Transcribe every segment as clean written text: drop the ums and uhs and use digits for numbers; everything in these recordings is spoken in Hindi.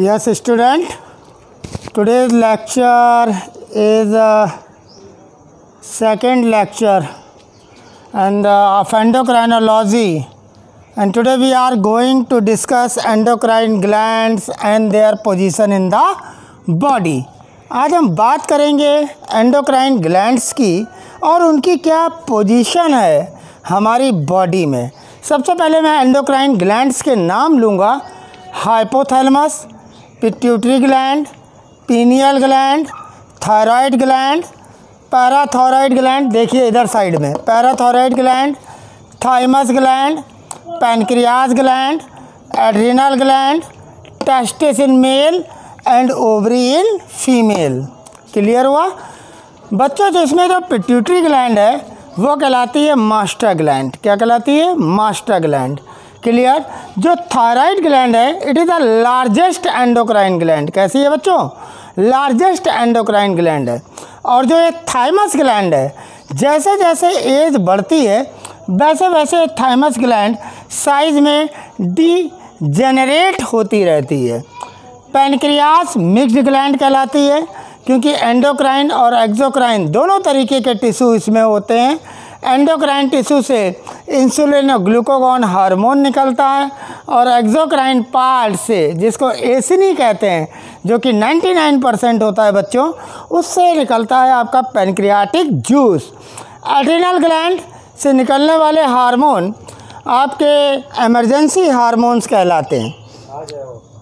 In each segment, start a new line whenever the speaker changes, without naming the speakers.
Yes, student. Today's lecture is second lecture and of endocrinology. And today we are going to discuss endocrine glands and their position in the body. आज हम बात करेंगे एंडोक्राइन ग्लैंड्स की और उनकी क्या पोजीशन है हमारी बॉडी में। सबसे पहले मैं एंडोक्राइन ग्लैंड्स के नाम लूँगा। Hypothalamus, pituitary gland, pineal gland, thyroid gland, parathyroid gland, देखिए इधर साइड में parathyroid gland, thymus gland, pancreas gland, adrenal gland, testis in male and ovary in female. Clear हुआ बच्चों? तो इसमें जो पिट्यूटरी ग्लैंड है वो कहलाती है मास्टर ग्लैंड। क्या कहलाती है? Master gland. क्लियर? जो थायराइड ग्लैंड है it is the largest endocrine gland. कैसी है बच्चों? लार्जेस्ट एंडोक्राइन ग्लैंड है। और जो ये थाइमस ग्लैंड है, जैसे जैसे एज बढ़ती है वैसे वैसे थाइमस ग्लैंड साइज में डीजेनरेट होती रहती है। पैनक्रियास मिक्स्ड ग्लैंड कहलाती है क्योंकि एंडोक्राइन और एक्सोक्राइन दोनों तरीके के टिश्यू इसमें होते हैं। एंडोक्राइन टिश्यू से इंसुलिन और ग्लूकागॉन हार्मोन निकलता है और एक्सोक्राइन पार्ट से, जिसको एसिनी कहते हैं, जो कि 99% होता है बच्चों, उससे निकलता है आपका पैनक्रियाटिक जूस। एड्रिनल ग्लैंड से निकलने वाले हार्मोन आपके इमरजेंसी हार्मोन्स कहलाते हैं।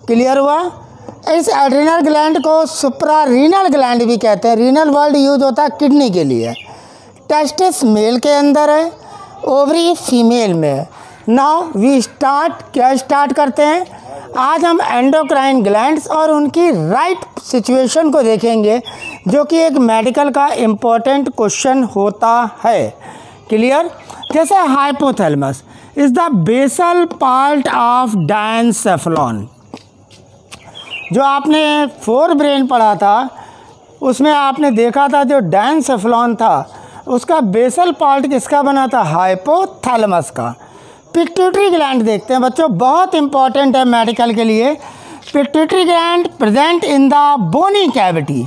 क्लियर हुआ? इस एड्रिनल ग्लैंड को सुप्रारीनल ग्लैंड भी कहते हैं। रीनल वर्ड यूज होता है किडनी के लिए। टेस्टिस मेल के अंदर है, ओवरी फीमेल में है। Now we start. क्या स्टार्ट करते हैं? आज हम एंडोक्राइन ग्लैंड्स और उनकी राइट सिचुएशन को देखेंगे, जो कि एक मेडिकल का इम्पोर्टेंट क्वेश्चन होता है। क्लियर? जैसे hypothalamus is the basal part of diencephalon. जो आपने फोर ब्रेन पढ़ा था उसमें आपने देखा था जो डायनसेफलॉन था उसका बेसल पार्ट किसका बना था? हाइपोथैलेमस का। पिट्यूटरी ग्लैंड देखते हैं बच्चों, बहुत इंपॉर्टेंट है मेडिकल के लिए। Pituitary gland present in the bony cavity.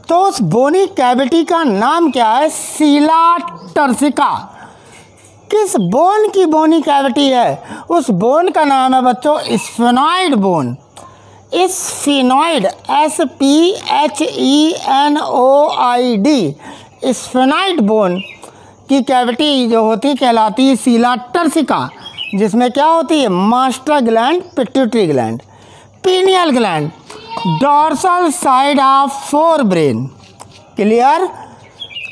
तो उस बोनी कैविटी का नाम क्या है? सीला टर्सिका। किस बोन की बोनी कैविटी है? उस बोन का नाम है बच्चों sphenoid bone. Sphenoid, SPHENOID, sphenoid bone की कैविटी जो होती कहलाती है सीला टर्सिका, जिसमें क्या होती है? Master gland, pituitary gland. Pineal gland, dorsal side of forebrain. Clear?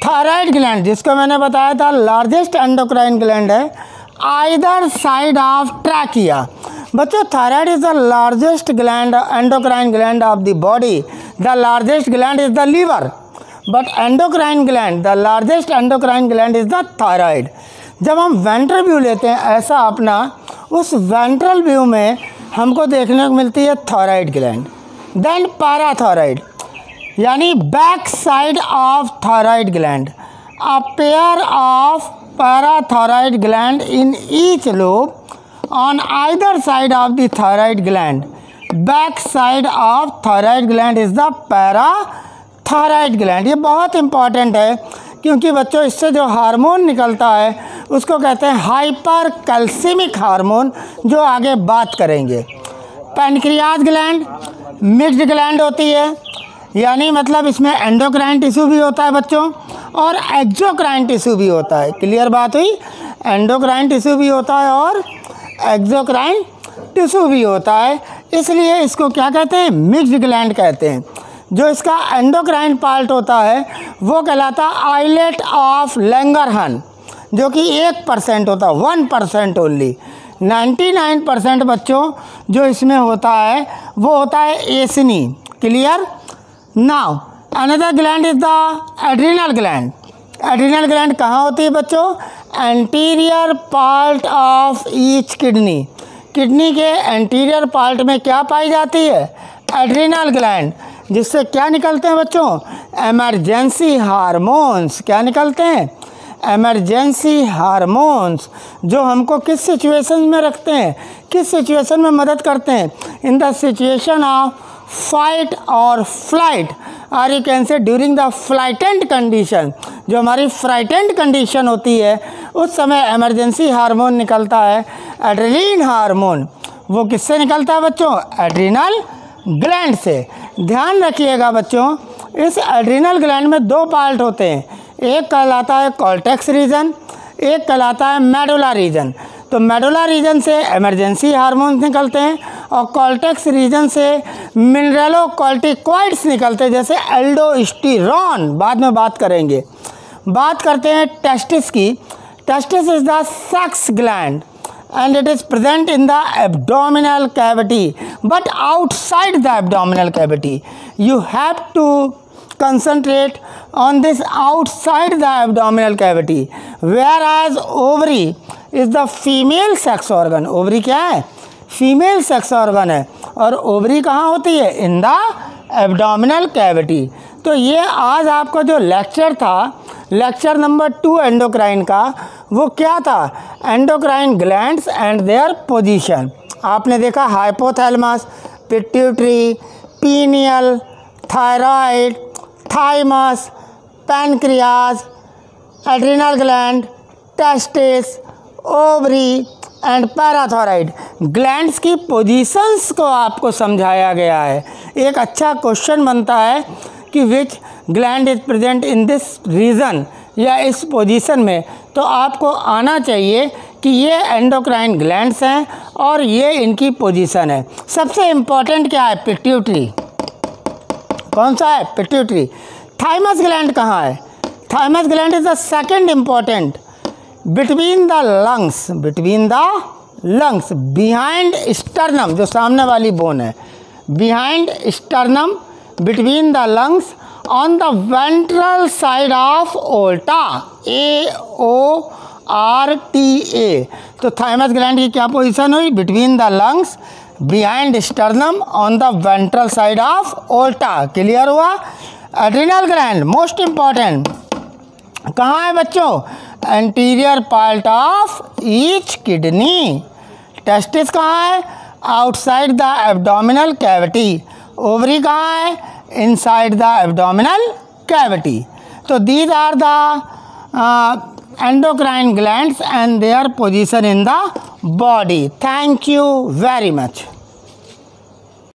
Thyroid gland, जिसको मैंने बताया था लार्जेस्ट एंडोक्राइन ग्लैंड है, आइदर साइड ऑफ ट्रैकिया। बच्चों thyroid is the largest gland, endocrine gland of the body. The largest gland is the liver, but endocrine gland, the largest endocrine gland is the thyroid. जब हम वेंट्रल व्यू लेते हैं ऐसा अपना, उस वेंट्रल व्यू में हमको देखने को मिलती है थायराइड ग्लैंड। देन पैराथायराइड, यानी back side of thyroid gland. A pair of parathyroid gland in each lobe on either side of the thyroid gland. Back side of thyroid gland is the parathyroid gland. ये बहुत इंपॉर्टेंट है क्योंकि बच्चों इससे जो हार्मोन निकलता है उसको कहते हैं हाइपर कैल्सिमिक हार्मोन, जो आगे बात करेंगे। पैनक्रियाज ग्लैंड मिक्स्ड ग्लैंड होती है, यानी मतलब इसमें एंडोक्राइन टिश्यू भी होता है बच्चों और एक्सोक्राइन टिश्यू भी होता है। क्लियर बात हुई? एंडोक्राइन टिश्यू भी होता है और एक्सोक्राइन टिश्यू भी होता है, इसलिए इसको क्या कहते हैं? मिक्स्ड ग्लैंड कहते हैं। जो इसका एंडोक्राइन पार्ट होता है वो कहलाता है आइलेट ऑफ लैंगरहन, जो कि 1% होता है, 1% ओनली। 99% बच्चों जो इसमें होता है वो होता है acini. Clear? Now another gland is the adrenal gland. Adrenal gland कहाँ होती है बच्चों? Anterior part of each kidney. Kidney के एंटीरियर पार्ट में क्या पाई जाती है? एड्रिनल ग्लैंड, जिससे क्या निकलते हैं बच्चों? Emergency hormones. क्या निकलते हैं? इमरजेंसी हार्मोन्स, जो हमको किस सिचुएशन में रखते हैं, किस सिचुएशन में मदद करते हैं? In the situation of fight और फ्लाइट, और you can say during the frightened condition, जो हमारी फ्लाइटेंट कंडीशन होती है उस समय इमरजेंसी हार्मोन निकलता है, एड्रेनलिन हार्मोन। वो किससे निकलता है बच्चों? एड्रिनल ग्लैंड से। ध्यान रखिएगा बच्चों, इस एड्रिनल ग्लैंड में दो पार्ट होते हैं, एक कहलाता है कॉर्टेक्स रीजन, एक कहलाता है मेडुला रीजन। तो मेडुला रीजन से इमरजेंसी हार्मोन्स निकलते हैं और कॉर्टेक्स रीजन से मिनरलोकॉर्टिकॉइड्स निकलते हैं, जैसे एल्डोस्टेरोन, बाद में बात करेंगे। बात करते हैं टेस्टिस की। Testis is the sex gland and it is present in the abdominal cavity, but outside the abdominal cavity. You have to concentrate on this outside the abdominal cavity, whereas ovary is the female sex organ. ovary क्या है? फीमेल सेक्स ऑर्गन है, और ओवरी कहाँ होती है? In the abdominal cavity. तो ये आज आपका जो लेक्चर था, लेक्चर नंबर 2 एंडोक्राइन का, वो क्या था? Endocrine glands and their position. आपने देखा hypothalamus, pituitary, pineal, thyroid, thymus, pancreas, adrenal gland, testis, ovary and parathyroid. Glands की पोजीशंस को आपको समझाया गया है। एक अच्छा क्वेश्चन बनता है कि which gland is present in this region, या इस पोजीशन में, तो आपको आना चाहिए कि ये एंडोक्राइन ग्लैंड्स हैं और ये इनकी पोजीशन है। सबसे इम्पॉर्टेंट क्या है? पिट्यूटरी। कौन सा है? पिट्यूटरी। थाइमस ग्लैंड कहाँ है? Thymus gland is the second important, between the lungs, between the lungs, behind sternum, जो सामने वाली बोन है, behind sternum, between the lungs, on the ventral side of aorta, AORTA। तो थाइमस ग्लैंड की क्या पोजीशन हुई? Between the lungs, behind sternum, on the ventral side of aorta. Clear हुआ? एड्रिनल ग्लैंड मोस्ट इंपॉर्टेंट कहाँ है बच्चों? Anterior part of each kidney. Testis कहाँ है? Outside the abdominal cavity. Ovary कहाँ है? Inside the abdominal cavity. तो these are the endocrine glands and their position in the body. Thank you very much.